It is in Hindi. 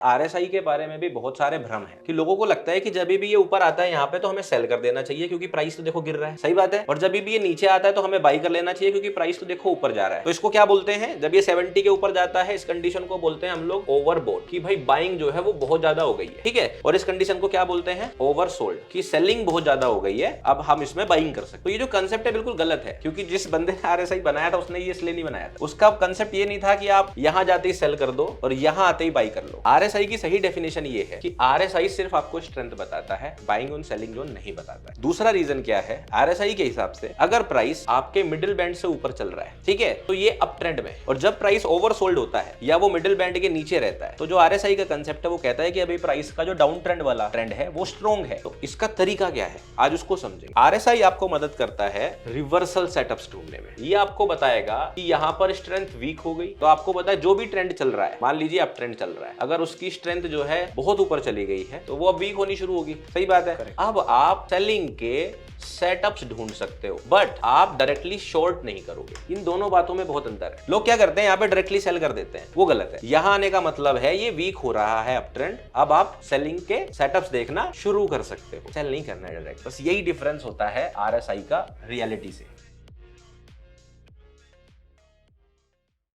आरएसआई के बारे में भी बहुत सारे भ्रम है कि लोगों को लगता है कि जब भी ये ऊपर आता है यहाँ पे तो हमें सेल कर देना चाहिए क्योंकि प्राइस तो देखो गिर रहा है, सही बात है। और जब भी ये नीचे आता है तो हमें बाई कर लेना चाहिए क्योंकि प्राइस तो देखो ऊपर जा रहा है। तो इसको क्या बोलते हैं, जब ये 70 के ऊपर जाता है इस कंडीशन को बोलते हैं हम लोग ओवरबोट, कि भाई बाइंग जो है वो बहुत ज्यादा हो गई है, ठीक है। और इस कंडीशन को क्या बोलते हैं, ओवरसोल्ड, कि सेलिंग बहुत ज्यादा हो गई है, अब हम इसमें बाइंग कर सकते। तो ये जो कंसेप्ट है बिल्कुल गलत है, क्योंकि जिस बंदे ने आरएसआई बनाया था उसने ये इसलिए नहीं बनाया था। उसका कंसेप्ट ये नहीं था कि आप यहां जाते ही सेल कर दो और यहां आते ही बाई कर लो। आरएसआई की सही डेफिनेशन ये है कि आरएसआई सिर्फ आपको स्ट्रेंथ बताता है, बाइंग ऑन सेलिंग जोन नहीं बताता है। दूसरा रीजन क्या है, आरएसआई के हिसाब से अगर प्राइस आपके मिडिल बैंड से ऊपर चल रहा है, ठीक है, तो ये अप ट्रेंड में, और जब प्राइस ओवरसोल्ड होता है या वो मिडिल बैंड के नीचे रहता है, तो जो आरएसआई का कंसेप्ट है वो कहता है कि अभी प्राइस का जो डाउन ट्रेंड वाला ट्रेंड है वो स्ट्रॉन्ग है। तो इसका तरीका क्या है, आज उसको समझेंगे। आरएसआई आपको मदद करता है रिवर्सल सेटअप्स ढूंढने में। ये आपको बताएगा कि यहाँ पर स्ट्रेंथ वीक हो गई, तो आपको पता है जो भी ट्रेंड चल रहा है, मान लीजिए अप ट्रेंड चल रहा है, अगर उसकी स्ट्रेंथ जो है बहुत ऊपर चली गई है तो वो अब वीक होनी शुरू होगी, सही बात है। अब आप सेलिंग के सेटअप्स ढूंढ सकते हो, बट आप डायरेक्टली शॉर्ट नहीं करोगे। इन दोनों बातों में बहुत अंतर है। लोग क्या करते हैं, यहाँ पे डायरेक्टली सेल कर देते हैं, वो गलत है। यहाँ आने का मतलब है ये वीक हो रहा है अप ट्रेंड, अब आप सेलिंग के सेटअप्स देखना शुरू कर सकते हो, सेल नहीं करना है डायरेक्ट। बस यही डिफरेंस होता है आरएसआई का रियलिटी से।